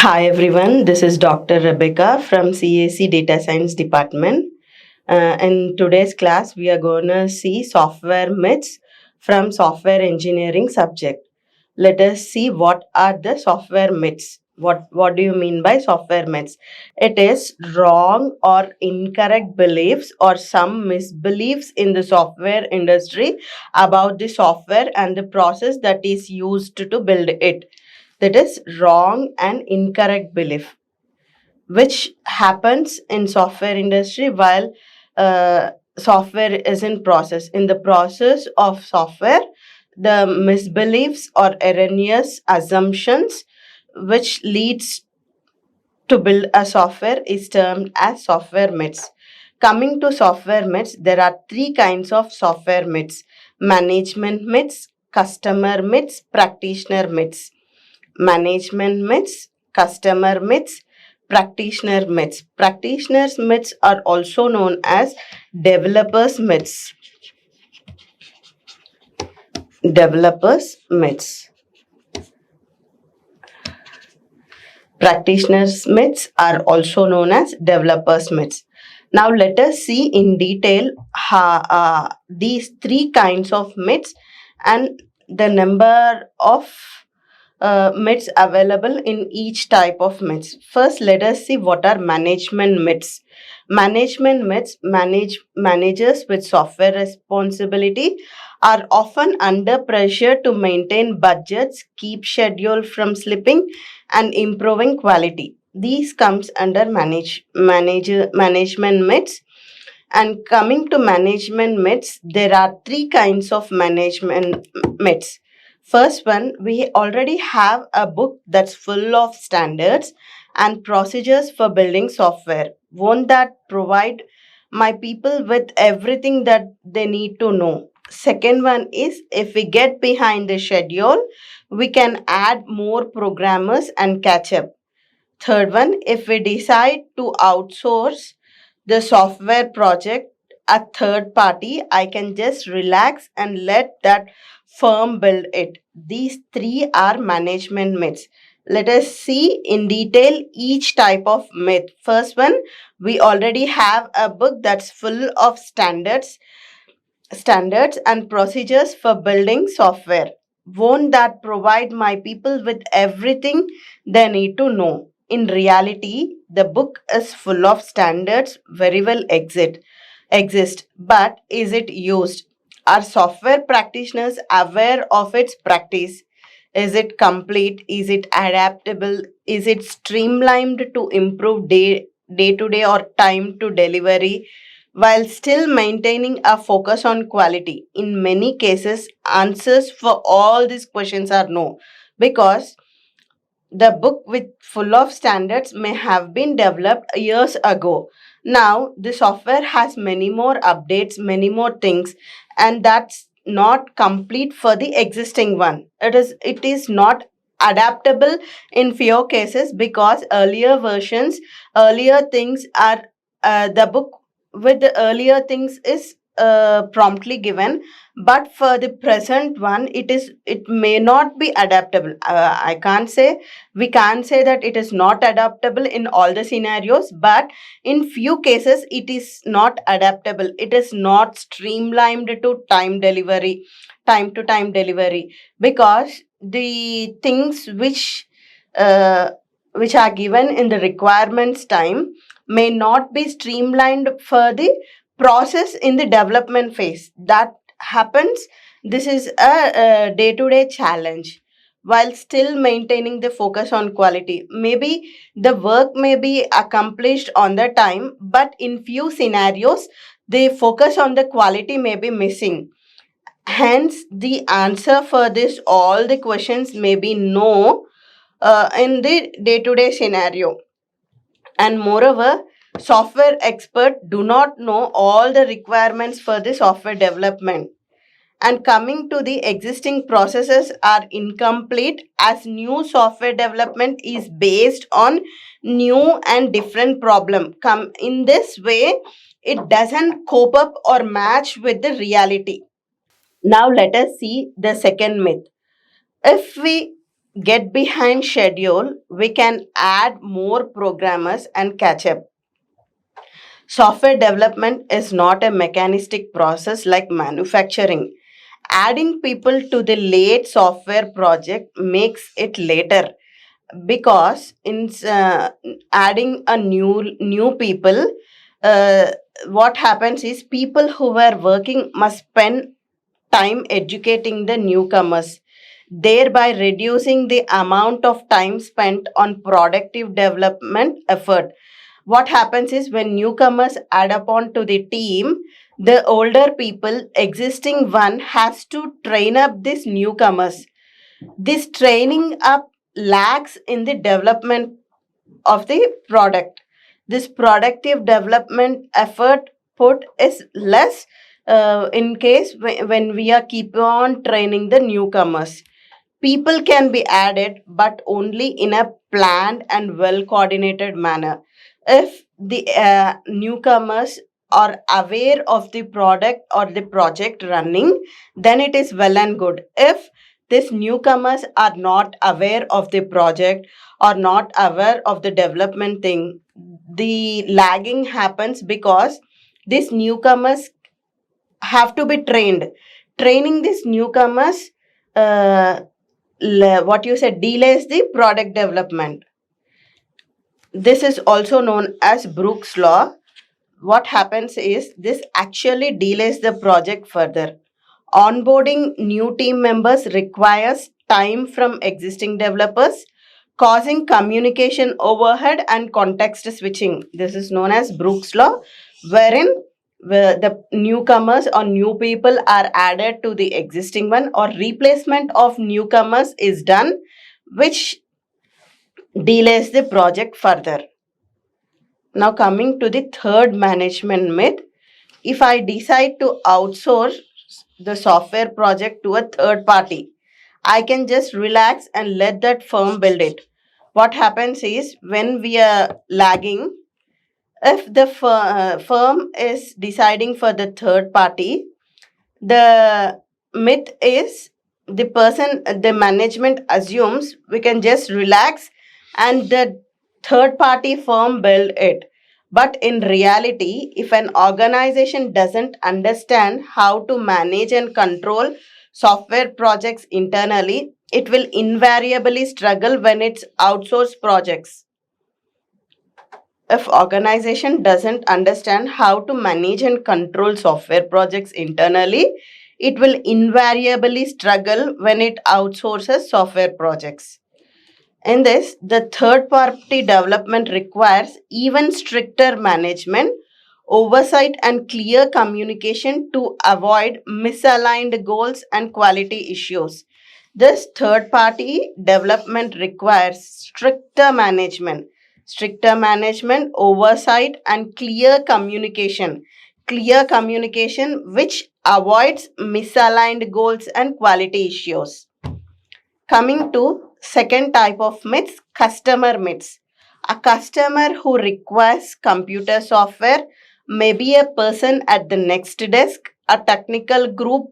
Hi everyone, this is Dr. Rebecca from CAC Data Science Department. In today's class, we are going to see software myths from software engineering subject. Let us see what are the software myths. What do you mean by software myths? It is wrong or incorrect beliefs or some misbeliefs in the software industry about the software and the process that is used to build it. That is wrong and incorrect belief which happens in software industry while software is in the process of software. The misbeliefs or erroneous assumptions which leads to build a software is termed as software myths. Coming to software myths, there are three kinds of software myths: management myths, customer myths, practitioner myths. Management myths, customer myths, practitioner myths. Practitioners myths are also known as developers myths. Developers myths. Practitioners myths are also known as developers myths. Now let us see in detail these three kinds of myths and the number of myths available in each type of myths. First, let us see what are management myths. Management myths managers with software responsibility are often under pressure to maintain budgets, keep schedule from slipping, and improving quality. These comes under management myths. And coming to management myths, there are three kinds of management myths. First one, we already have a book that's full of standards and procedures for building software. Won't that provide my people with everything that they need to know? Second one is, if we get behind the schedule, we can add more programmers and catch up. Third one, if we decide to outsource the software project a third party, I can just relax and let that firm build it. These three are management myths. Let us see in detail each type of myth. First one, we already have a book that's full of standards and procedures for building software. Won't that provide my people with everything they need to know? In reality, the book is full of standards, very well exist, but is it used? Are software practitioners aware of its practice? Is it complete? Is it adaptable? Is it streamlined to improve day to day or time to delivery while still maintaining a focus on quality? In many cases, answers for all these questions are no, because the book with full of standards may have been developed years ago. Now the software has many more updates, many more things, and that's not complete for the existing one. It is not adaptable in few cases because earlier things are the book with the earlier things is promptly given, but for the present one it may not be adaptable. We can't say that it is not adaptable in all the scenarios, but in few cases it is not adaptable. It is not streamlined to time delivery, because the things uh, which are given in the requirements time may not be streamlined for the process in the development phase. That happens. This is a day-to-day challenge while still maintaining the focus on quality. Maybe the work may be accomplished on the time, but in few scenarios, the focus on the quality may be missing. Hence, the answer for this all the questions may be no in the day-to-day scenario. And moreover, software experts do not know all the requirements for the software development, and coming to the existing processes are incomplete as new software development is based on new and different problem. Come in this way, it doesn't cope up or match with the reality. Now let us see the second myth. If we get behind schedule, we can add more programmers and catch up. Software development is not a mechanistic process like manufacturing. Adding people to the late software project makes it later, because in adding a new people, uh, what happens is people who were working must spend time educating the newcomers, thereby reducing the amount of time spent on productive development effort. What happens is when newcomers add upon to the team, the older people, existing one, has to train up these newcomers. This training up lacks in the development of the product. This productive development effort put is less in case when we are keep on training the newcomers. People can be added, but only in a planned and well coordinated manner. If the newcomers are aware of the product or the project running, then it is well and good. If these newcomers are not aware of the project or not aware of the development thing, the lagging happens, because these newcomers have to be trained. Training these newcomers, uh, what you said, delays the product development. This is also known as Brooks law. What happens is this actually delays the project further. Onboarding new team members requires time from existing developers, causing communication overhead and context switching. This is known as Brooks law, wherein the newcomers or new people are added to the existing one, or replacement of newcomers is done, which delays the project further. Now, coming to the third management myth, if I decide to outsource the software project to a third party, I can just relax and let that firm build it. What happens is when we are lagging, if the firm is deciding for the third party, the myth is the management assumes we can just relax and the third party firm build it. But in reality, if an organization doesn't understand how to manage and control software projects internally, it will invariably struggle when it's outsourced projects. If organization doesn't understand how to manage and control software projects internally, it will invariably struggle when it outsources software projects. In this, the third party development requires even stricter management, oversight, and clear communication to avoid misaligned goals and quality issues. This third party development requires stricter management, oversight, and clear communication. Clear communication which avoids misaligned goals and quality issues. Coming to second type of myths, customer myths. A customer who requires computer software may be a person at the next desk, a technical group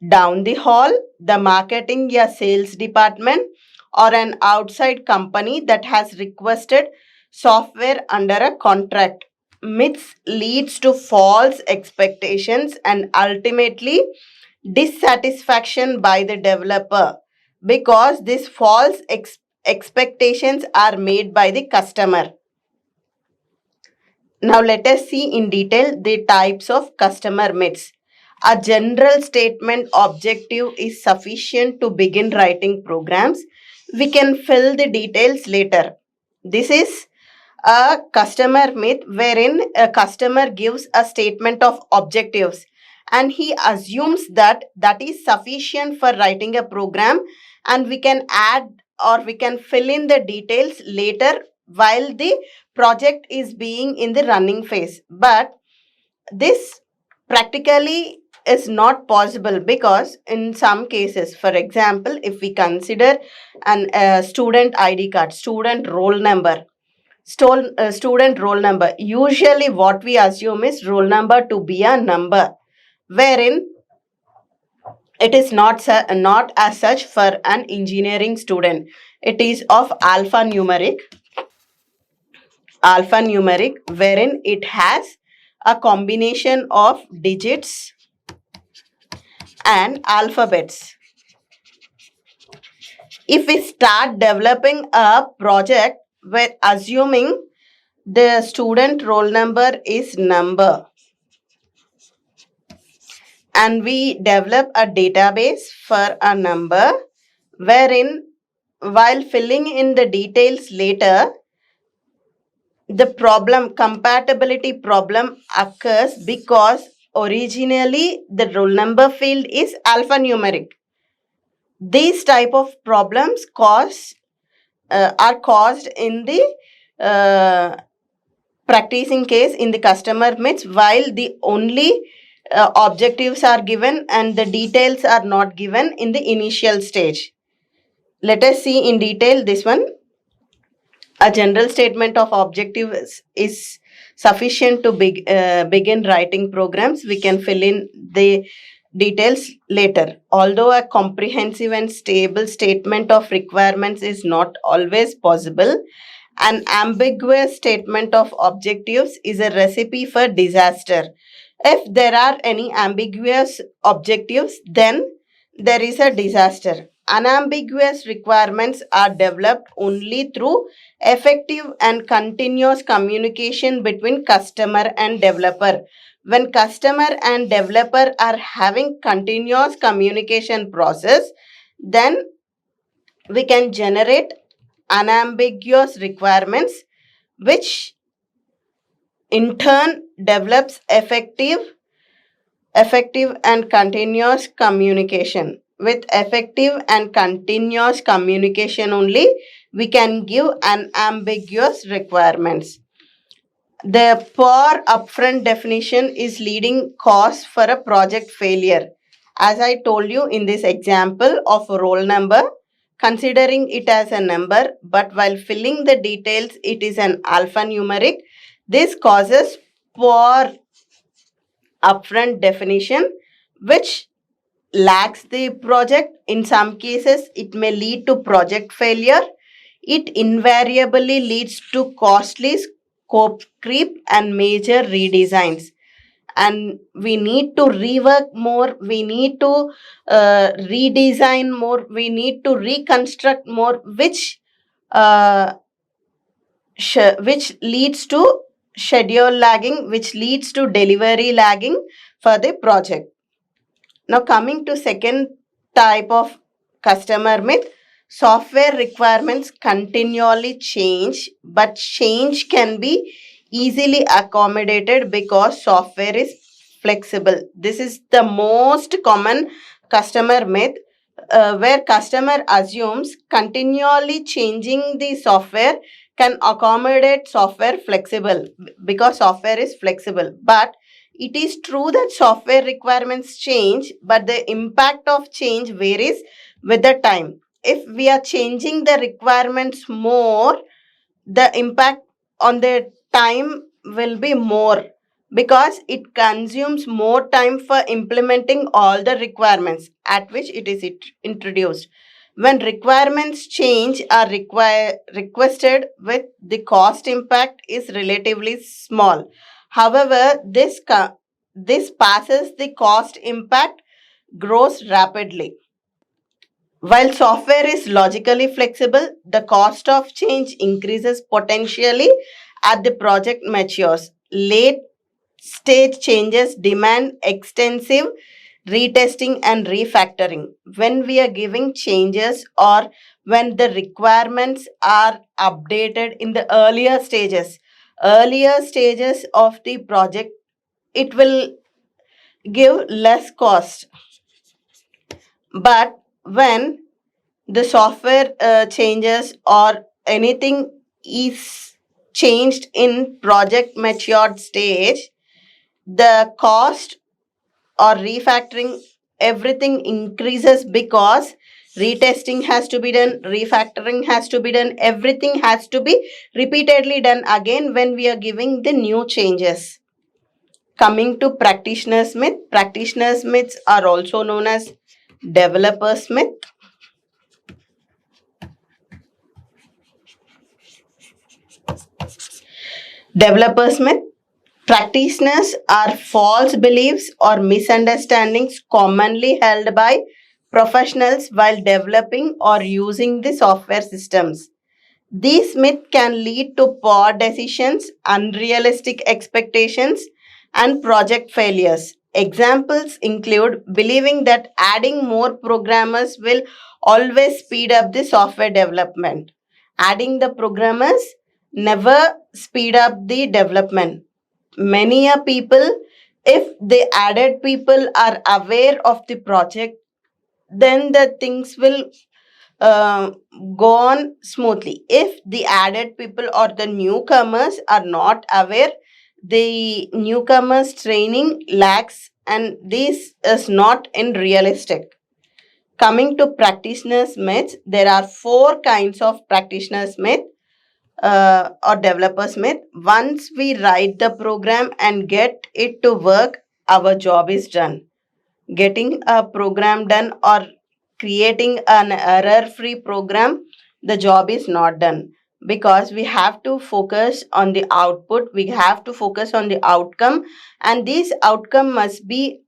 down the hall, the marketing or sales department, or an outside company that has requested software under a contract. Myths leads to false expectations and ultimately dissatisfaction by the developer, because these false expectations are made by the customer. Now, let us see in detail the types of customer myths. A general statement objective is sufficient to begin writing programs. We can fill the details later. This is a customer myth wherein a customer gives a statement of objectives and he assumes that that is sufficient for writing a program, and we can add or we can fill in the details later while the project is being in the running phase. But this practically is not possible, because in some cases, for example, if we consider an student id card, student roll number, student roll number. Usually, what we assume is roll number to be a number, wherein it is not as such for an engineering student. It is of alphanumeric, wherein it has a combination of digits and alphabets. If we start developing a project with assuming the student roll number is number, and we develop a database for a number, wherein while filling in the details later, the compatibility problem occurs because originally the roll number field is alphanumeric. These type of problems are caused in the practicing case in the customer myths, while the only objectives are given and the details are not given in the initial stage. Let us see in detail this one. A general statement of objectives is sufficient to begin writing programs. We can fill in the details later. Although a comprehensive and stable statement of requirements is not always possible, an ambiguous statement of objectives is a recipe for disaster. If there are any ambiguous objectives, then there is a disaster. Unambiguous requirements are developed only through effective and continuous communication between customer and developer. When customer and developer are having continuous communication process, then we can generate unambiguous requirements, which in turn develops effective and continuous communication. With effective and continuous communication only, we can give unambiguous requirements. The poor upfront definition is leading cause for a project failure. As I told you in this example of a roll number, considering it as a number, but while filling the details, it is an alphanumeric. This causes poor upfront definition, which lacks the project. In some cases, it may lead to project failure. It invariably leads to costly scope creep and major redesigns. And we need to rework more, we need to redesign more, we need to reconstruct more, uh, which leads to schedule lagging, which leads to delivery lagging for the project. Now, coming to second type of customer myth, software requirements continually change, but change can be easily accommodated because software is flexible. This is the most common customer myth, where customer assumes continually changing the software can accommodate software flexible because software is flexible. But it is true that software requirements change, but the impact of change varies with the time. If we are changing the requirements more, the impact on the time will be more because it consumes more time for implementing all the requirements at which it is introduced. When requirements change are requested with the cost impact is relatively small. However, this passes the cost impact grows rapidly. While software is logically flexible, the cost of change increases potentially as the project matures. Late stage changes demand extensive retesting and refactoring. When we are giving changes or when the requirements are updated in the earlier stages of the project, it will give less cost. But when the software changes or anything is changed in project matured stage, the cost or refactoring everything increases because retesting has to be done, refactoring has to be done, everything has to be repeatedly done again when we are giving the new changes. Coming to practitioners myths are also known as developers myth. Developers myth. Practitioners are false beliefs or misunderstandings commonly held by professionals while developing or using the software systems. These myths can lead to poor decisions, unrealistic expectations, and project failures. Examples include believing that adding more programmers will always speed up the software development. Adding the programmers never speed up the development. Many a people, if the added people are aware of the project, then the things will uh, go on smoothly. If the added people or the newcomers are not aware, the newcomers training lacks, and this is not in realistic. Coming to practitioners myths, there are four kinds of practitioners myth or developers myth. Once we write the program and get it to work, our job is done. Getting a program done or creating an error free program, the job is not done, because we have to focus on the output, we have to focus on the outcome, and this outcome must be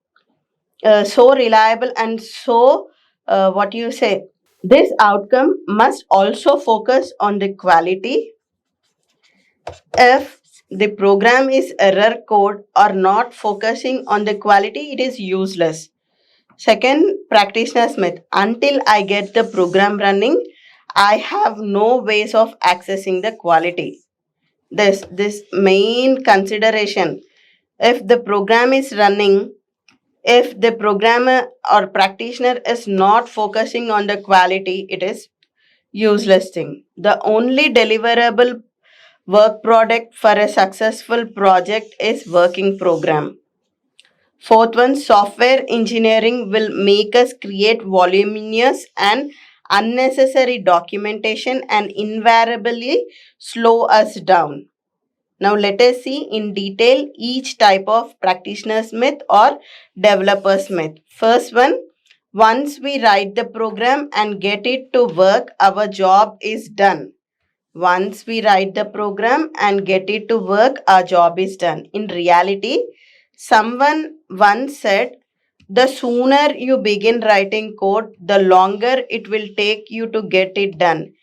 so reliable and so what you say, this outcome must also focus on the quality. If the program is error code or not focusing on the quality, it is useless. Second, practitioner's myth. Until I get the program running, I have no ways of accessing the quality. This main consideration. If the program is running, if the programmer or practitioner is not focusing on the quality, it is useless thing. The only deliverable work product for a successful project is working program. Fourth one, software engineering will make us create voluminous and unnecessary documentation and invariably slow us down. Now let us see in detail each type of practitioner's myth or developer's myth. First one, once we write the program and get it to work, our job is done. Once we write the program and get it to work, our job is done. In reality, someone once said, the sooner you begin writing code, the longer it will take you to get it done.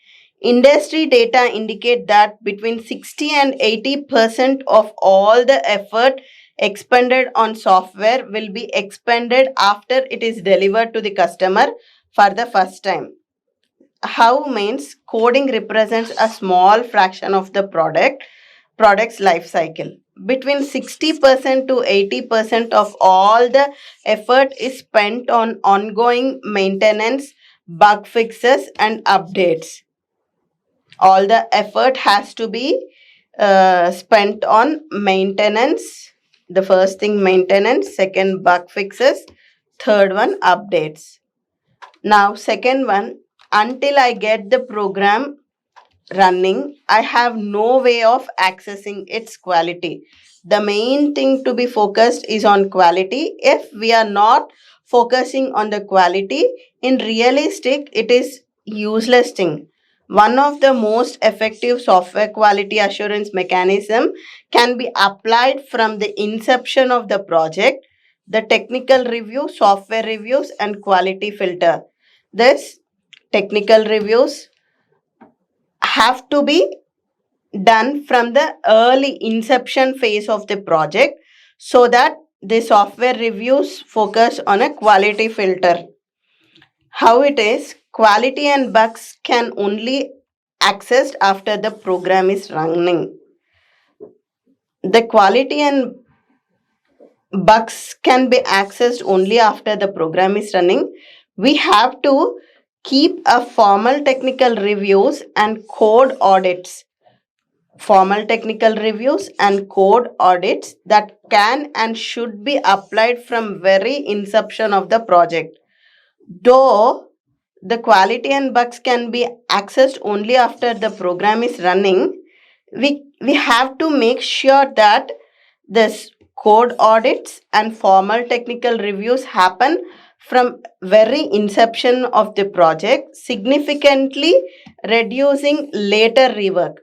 Industry data indicate that between 60 and 80% of all the effort expended on software will be expended after it is delivered to the customer for the first time. How means coding represents a small fraction of the product's life cycle. Between 60% to 80% of all the effort is spent on ongoing maintenance, bug fixes, and updates. All the effort has to be spent on maintenance. The first thing, maintenance, second, bug fixes, third one, updates. Now, second one, until I get the program running, I have no way of accessing its quality. The main thing to be focused is on quality. If we are not focusing on the quality, in realistic, it is useless thing. One of the most effective software quality assurance mechanism can be applied from the inception of the project, the technical review, software reviews, and quality filter. This technical reviews have to be done from the early inception phase of the project, so that the software reviews focus on a quality filter. How it is, quality and bugs can only accessed after the program is running. The quality and bugs can be accessed only after the program is running. We have to keep a formal technical reviews and code audits. Formal technical reviews and code audits that can and should be applied from very inception of the project. Though the quality and bugs can be accessed only after the program is running, we have to make sure that this code audits and formal technical reviews happen from very inception of the project, significantly reducing later rework.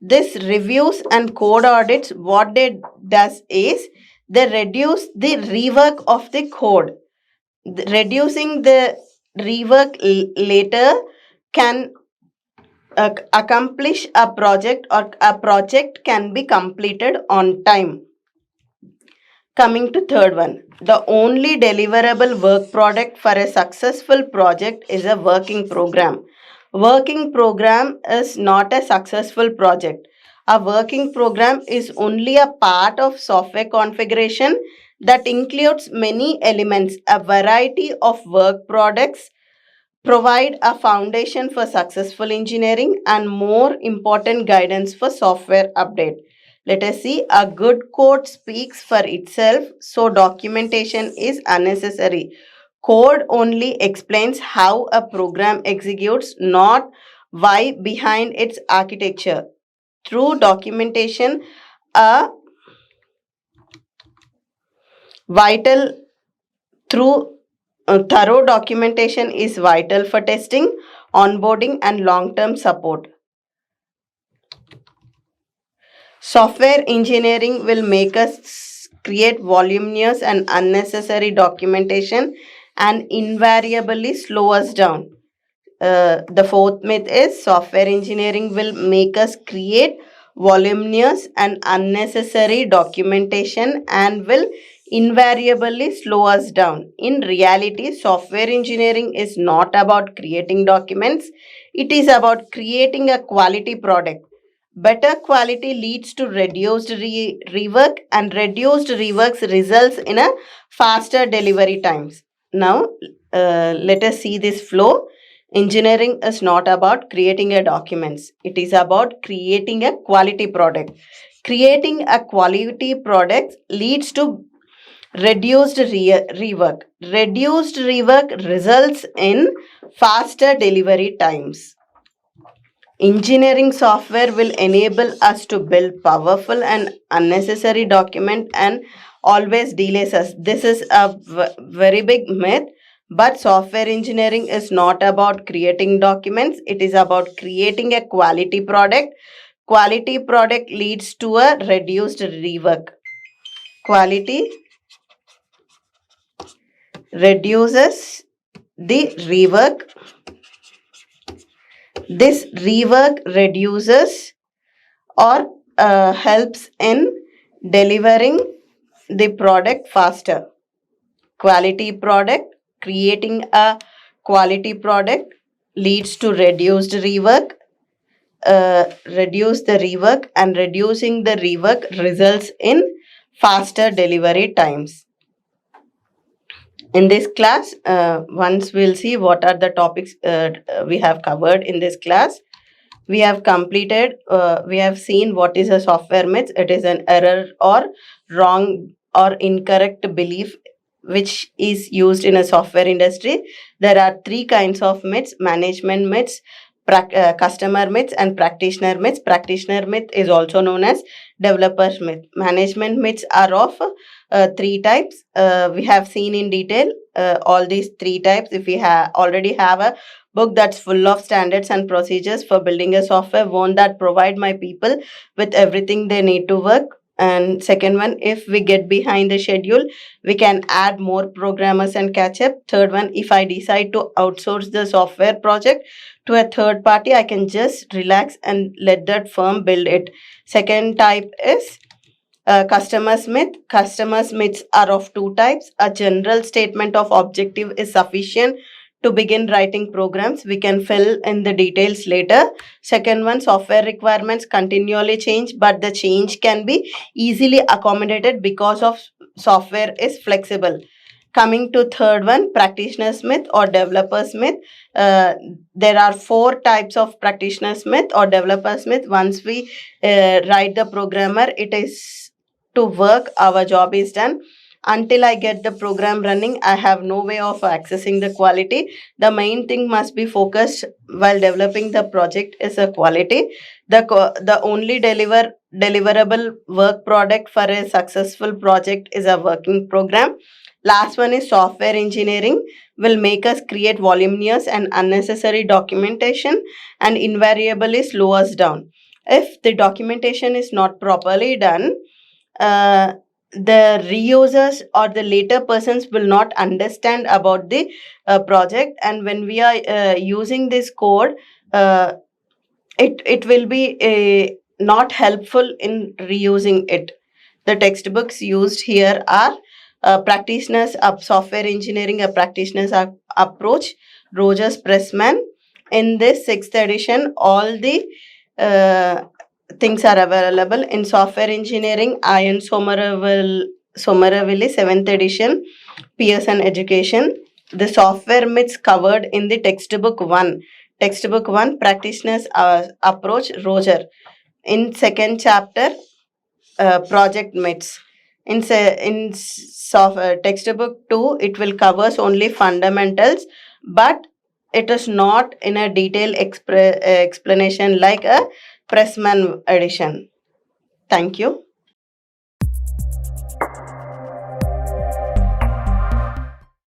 This reviews and code audits, what they does is they reduce the rework of the code. Reducing the rework later can accomplish a project, or a project can be completed on time. Coming to third one, the only deliverable work product for a successful project is a working program. Working program is not a successful project. A working program is only a part of software configuration that includes many elements. A variety of work products provide a foundation for successful engineering and more important guidance for software update. Let us see, a good code speaks for itself, so documentation is unnecessary. Code only explains how a program executes, not why behind its architecture. Through documentation, a vital through thorough documentation is vital for testing, onboarding, and long term support. Software engineering will make us create voluminous and unnecessary documentation and invariably slow us down. The fourth myth is software engineering will make us create voluminous and unnecessary documentation and will invariably slow us down. In reality, software engineering is not about creating documents, it is about creating a quality product. Better quality leads to reduced rework, and reduced reworks results in a faster delivery times. Now, let us see this flow. Engineering is not about creating a documents. It is about creating a quality product. Creating a quality product leads to reduced rework. Reduced rework results in faster delivery times. Engineering software will enable us to build powerful and unnecessary document and always delays us. This is a very big myth, but software engineering is not about creating documents, it is about creating a quality product. Quality product leads to a reduced rework. Quality reduces the rework. This rework reduces or helps in delivering the product faster. Quality product, creating a quality product leads to reduced rework. Reduce the rework, and reducing the rework results in faster delivery times. In this class, once we'll see what are the topics we have covered in this class. We have completed, we have seen what is a software myth. It is an error or wrong or incorrect belief which is used in a software industry. There are three kinds of myths: management myths, customer myths, and practitioner myths. Practitioner myth is also known as developer's myth. Management myths are of three types. We have seen in detail all these three types. If we already have a book that's full of standards and procedures for building a software, one that provide my people with everything they need to work. And second one, if we get behind the schedule, we can add more programmers and catch up. Third one, if I decide to outsource the software project to a third party, I can just relax and let that firm build it. Second type is customers myth. Customers myths are of two types. A general statement of objective is sufficient to begin writing programs. We can fill in the details later. Second one, software requirements continually change, but the change can be easily accommodated because of software is flexible. Coming to third one, practitioners myth or developers myth. There are four types of practitioners myth or developers myth. Once we write the programmer, it is to work, our job is done. Until I get the program running, I have no way of accessing the quality. The main thing must be focused while developing the project is a quality. The only deliverable work product for a successful project is a working program. Last one is software engineering will make us create voluminous and unnecessary documentation and invariably slow us down. If the documentation is not properly done, the reusers or the later persons will not understand about the project, and when we are using this code, uh, it will be not helpful in reusing it. The textbooks used here are practitioners of software engineering, a practitioners approach, Rogers Pressman. In this sixth edition, all the uh, things are available. In software engineering, Ian Somerville, seventh edition, Pearson Education. The software myths covered in the textbook one. Textbook one, practitioners approach, Roger. In second chapter, project myths. Textbook 2, it will covers only fundamentals, but it is not in a detailed explanation like a Pressman edition. Thank you.